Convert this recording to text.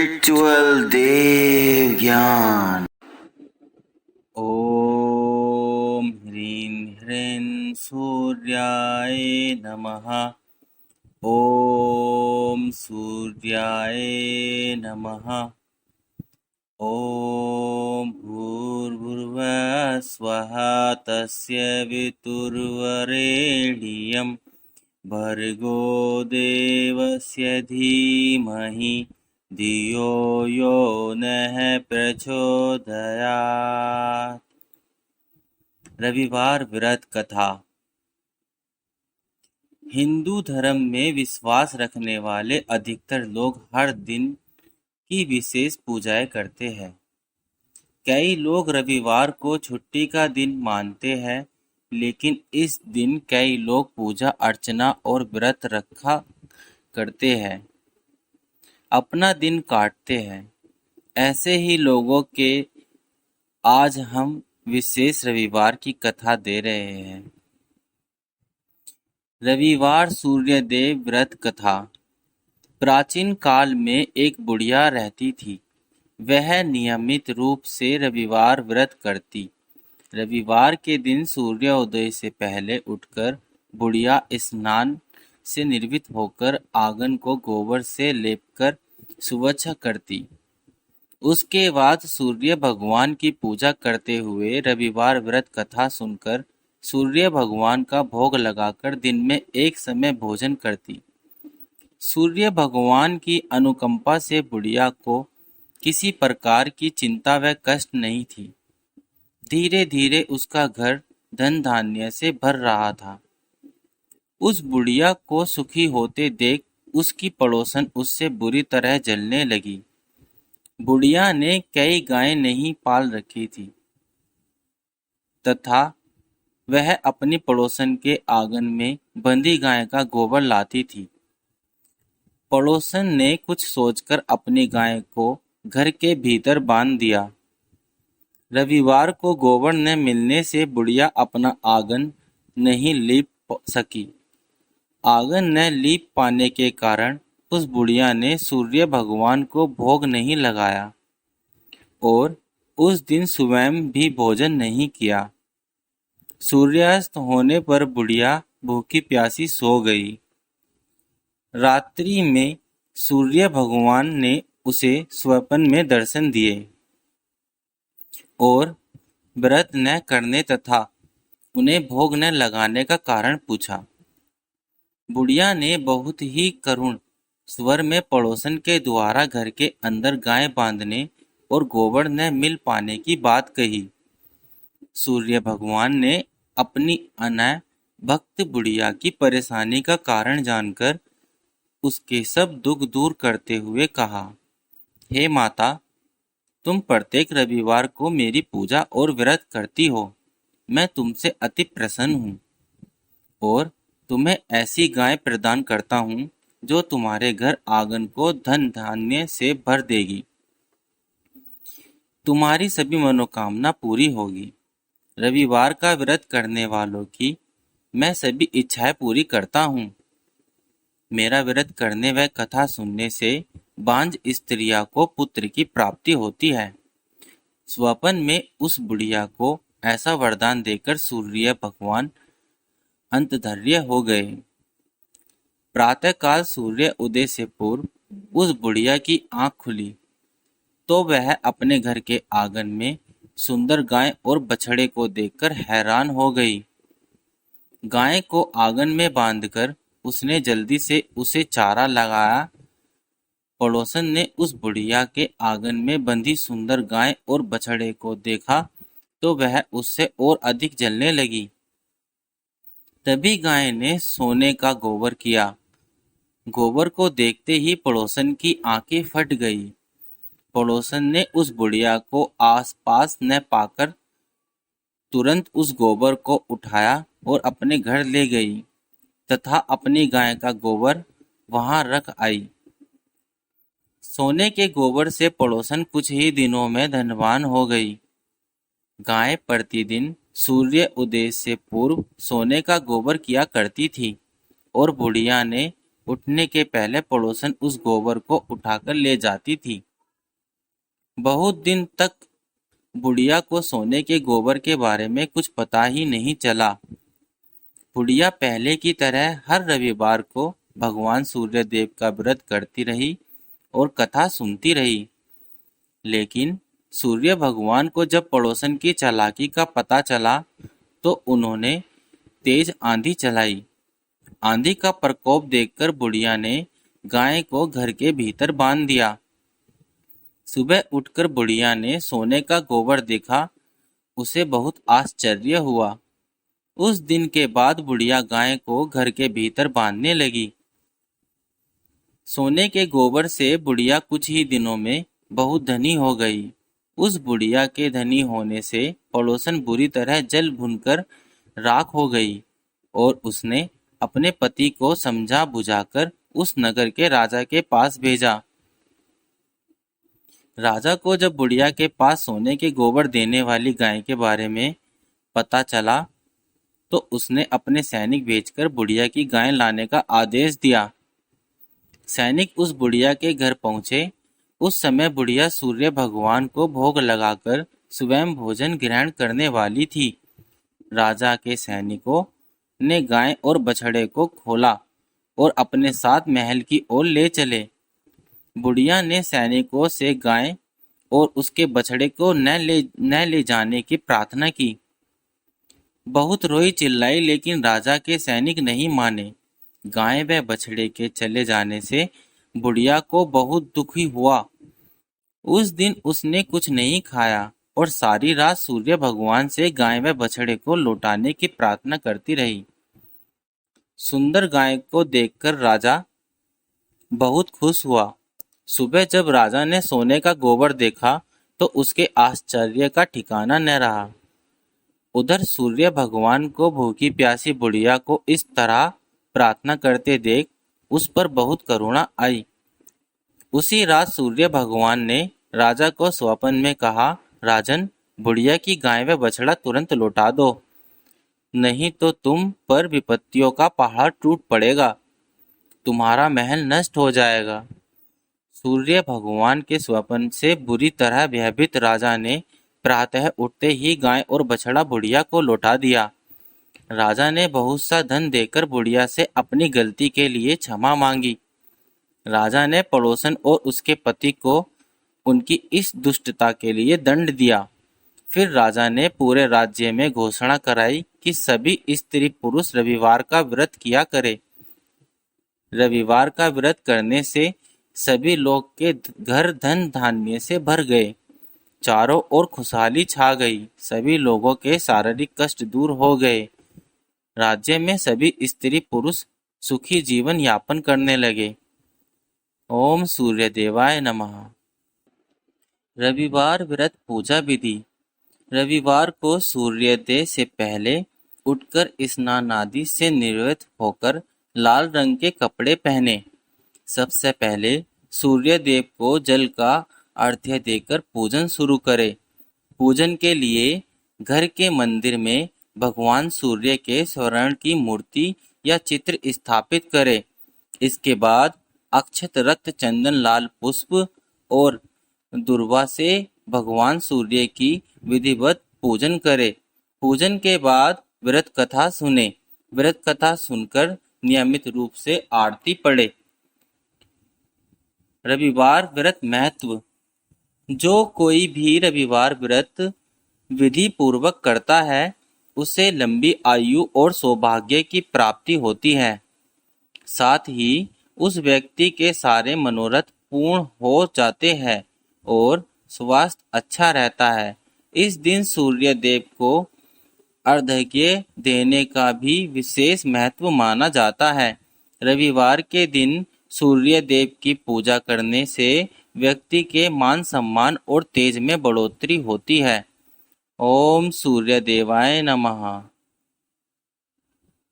Spiritual देव ज्ञान। ॐ ह्रीं ह्रीं सूर्याय नमः। ॐ सूर्याय नमः। ॐ भूर्भुवः स्वः तस्य वितुर्वरेण्यं भर्गो देवस्य धीमहि धियो यो नः प्रचोदयात्। रविवार व्रत कथा। हिंदू धर्म में विश्वास रखने वाले अधिकतर लोग हर दिन की विशेष पूजाएं करते हैं। कई लोग रविवार को छुट्टी का दिन मानते हैं, लेकिन इस दिन कई लोग पूजा अर्चना और व्रत रखा करते हैं, अपना दिन काटते हैं। ऐसे ही लोगों के आज हम विशेष रविवार की कथा दे रहे हैं। रविवार सूर्यदेव व्रत कथा। प्राचीन काल में एक बुढ़िया रहती थी। वह नियमित रूप से रविवार व्रत करती। रविवार के दिन सूर्योदय से पहले उठकर बुढ़िया स्नान से निर्वित होकर आंगन को गोबर से लेपकर स्वच्छ करती। उसके बाद सूर्य भगवान की पूजा करते हुए रविवार व्रत कथा सुनकर सूर्य भगवान का भोग लगाकर दिन में एक समय भोजन करती। सूर्य भगवान की अनुकंपा से बुढ़िया को किसी प्रकार की चिंता व कष्ट नहीं थी। धीरे धीरे उसका घर धन धान्य से भर रहा था। उस बुढ़िया को सुखी होते देख उसकी पड़ोसन उससे बुरी तरह जलने लगी। बुढ़िया ने कई गायें नहीं पाल रखी थी तथा वह अपनी पड़ोसन के आंगन में बंधी गाय का गोबर लाती थी। पड़ोसन ने कुछ सोचकर अपनी गाय को घर के भीतर बांध दिया। रविवार को गोबर न मिलने से बुढ़िया अपना आंगन नहीं लीप सकी। आंगन न लीप पाने के कारण उस बुढ़िया ने सूर्य भगवान को भोग नहीं लगाया और उस दिन स्वयं भी भोजन नहीं किया। सूर्यास्त होने पर बुढ़िया भूखी प्यासी सो गई। रात्रि में सूर्य भगवान ने उसे स्वप्न में दर्शन दिए और व्रत न करने तथा उन्हें भोग न लगाने का कारण पूछा। बुढ़िया ने बहुत ही करुण स्वर में पड़ोसन के द्वारा घर के अंदर गाय बांधने और गोबर न मिल पाने की बात कही। सूर्य भगवान ने अपनी अनय भक्त बुढ़िया की परेशानी का कारण जानकर उसके सब दुख दूर करते हुए कहा, हे माता, तुम प्रत्येक रविवार को मेरी पूजा और व्रत करती हो। मैं तुमसे अति प्रसन्न हूँ और तुम्हें ऐसी गाय प्रदान करता हूँ जो तुम्हारे घर आंगन को धन धान्य से भर देगी। तुम्हारी सभी मनोकामना पूरी होगी। रविवार का व्रत करने वालों की मैं सभी इच्छाएं पूरी करता हूँ। मेरा व्रत करने व कथा सुनने से बांझ स्त्रिया को पुत्र की प्राप्ति होती है। स्वप्न में उस बुढ़िया को ऐसा वरदान देकर सूर्य भगवान अंतधर्य हो गए। प्रातःकाल सूर्य उदय से पूर्व उस बुढ़िया की आंख खुली तो वह अपने घर के आंगन में सुंदर गाय और बछड़े को देखकर हैरान हो गई। गाय को आंगन में बांधकर उसने जल्दी से उसे चारा लगाया। पड़ोसन ने उस बुढ़िया के आंगन में बंधी सुंदर गाय और बछड़े को देखा तो वह उससे और अधिक जलने लगी। तभी गाय ने सोने का गोबर किया। गोबर को देखते ही पड़ोसन की आंखें फट गई। पड़ोसन ने उस बुढ़िया को आसपास न पाकर तुरंत उस गोबर को उठाया और अपने घर ले गई तथा अपनी गाय का गोबर वहां रख आई। सोने के गोबर से पड़ोसन कुछ ही दिनों में धनवान हो गई। गाय प्रतिदिन सूर्य उदय से पूर्व सोने का गोबर किया करती थी और बुढ़िया ने उठने के पहले पड़ोसन उस गोबर को उठाकर ले जाती थी। बहुत दिन तक बुढ़िया को सोने के गोबर के बारे में कुछ पता ही नहीं चला। बुढ़िया पहले की तरह हर रविवार को भगवान सूर्यदेव का व्रत करती रही और कथा सुनती रही। लेकिन सूर्य भगवान को जब पड़ोसन की चालाकी का पता चला तो उन्होंने तेज आंधी चलाई। आंधी का प्रकोप देखकर बुढ़िया ने गाय को घर के भीतर बांध दिया। सुबह उठकर बुढ़िया ने सोने का गोबर देखा। उसे बहुत आश्चर्य हुआ। उस दिन के बाद बुढ़िया गाय को घर के भीतर बांधने लगी। सोने के गोबर से बुढ़िया कुछ ही दिनों में बहुत धनी हो गई। उस बुढ़िया के धनी होने से पड़ोसन बुरी तरह जल भुनकर राख हो गई और उसने अपने पति को समझा बुझाकर उस नगर के राजा के पास भेजा। राजा को जब बुढ़िया के पास सोने के गोबर देने वाली गाय के बारे में पता चला तो उसने अपने सैनिक भेजकर बुढ़िया की गाय लाने का आदेश दिया। सैनिक उस बुढ़िया के घर पहुंचे। उस समय बुढ़िया सूर्य भगवान को भोग लगाकर स्वयं भोजन ग्रहण करने वाली थी। राजा के सैनिकों ने गाय और बछड़े को खोला और अपने साथ महल की ओर ले चले। बुढ़िया ने सैनिकों से गाय और उसके बछड़े को न ले जाने की प्रार्थना की। बहुत रोई चिल्लाई लेकिन राजा के सैनिक नहीं माने। गाय व बछड़े के चले जाने से बुढ़िया को बहुत दुखी हुआ। उस दिन उसने कुछ नहीं खाया और सारी रात सूर्य भगवान से गाय व बछड़े को लौटाने की प्रार्थना करती रही। सुंदर गाय को देखकर राजा बहुत खुश हुआ। सुबह जब राजा ने सोने का गोबर देखा तो उसके आश्चर्य का ठिकाना न रहा। उधर सूर्य भगवान को भूखी प्यासी बुढ़िया को इस तरह प्रार्थना करते देख उस पर बहुत करुणा आई। उसी रात सूर्य भगवान ने राजा को स्वप्न में कहा, राजन, बुढ़िया की गाय व बछड़ा तुरंत लौटा दो, नहीं तो तुम पर विपत्तियों का पहाड़ टूट पड़ेगा, तुम्हारा महल नष्ट हो जाएगा। सूर्य भगवान के स्वप्न से बुरी तरह भयभीत राजा ने प्रातः उठते ही गाय और बछड़ा बुढ़िया को लौटा दिया। राजा ने बहुत सा धन देकर बुढ़िया से अपनी गलती के लिए क्षमा मांगी। राजा ने पड़ोसन और उसके पति को उनकी इस दुष्टता के लिए दंड दिया। फिर राजा ने पूरे राज्य में घोषणा कराई कि सभी स्त्री पुरुष रविवार का व्रत किया करे। रविवार का व्रत करने से सभी लोग के घर धन धान्य से भर गए। चारों ओर खुशहाली छा गई। सभी लोगों के शारीरिक कष्ट दूर हो गए। राज्य में सभी स्त्री पुरुष सुखी जीवन यापन करने लगे। ओम सूर्य देवाय नमः। रविवार व्रत पूजा विधि। रविवार को सूर्योदय से पहले उठकर स्नान आदि से निवृत्त होकर लाल रंग के कपड़े पहने। सबसे पहले सूर्य देव को जल का अर्घ्य देकर पूजन शुरू करें। पूजन के लिए घर के मंदिर में भगवान सूर्य के स्वर्ण की मूर्ति या चित्र स्थापित करें। इसके बाद अक्षत, रक्त, चंदन, लाल पुष्प और दुर्वा से भगवान सूर्य की विधिवत पूजन करें। पूजन के बाद व्रत कथा सुने। व्रत कथा सुनकर नियमित रूप से आरती पढ़े। रविवार व्रत महत्व। जो कोई भी रविवार व्रत विधि पूर्वक करता है उसे लंबी आयु और सौभाग्य की प्राप्ति होती है। साथ ही उस व्यक्ति के सारे मनोरथ पूर्ण हो जाते हैं और स्वास्थ्य अच्छा रहता है। इस दिन सूर्य देव को अर्घ्य देने का भी विशेष महत्व माना जाता है। रविवार के दिन सूर्य देव की पूजा करने से व्यक्ति के मान सम्मान और तेज में बढ़ोतरी होती है। ओम सूर्य देवाय नमः।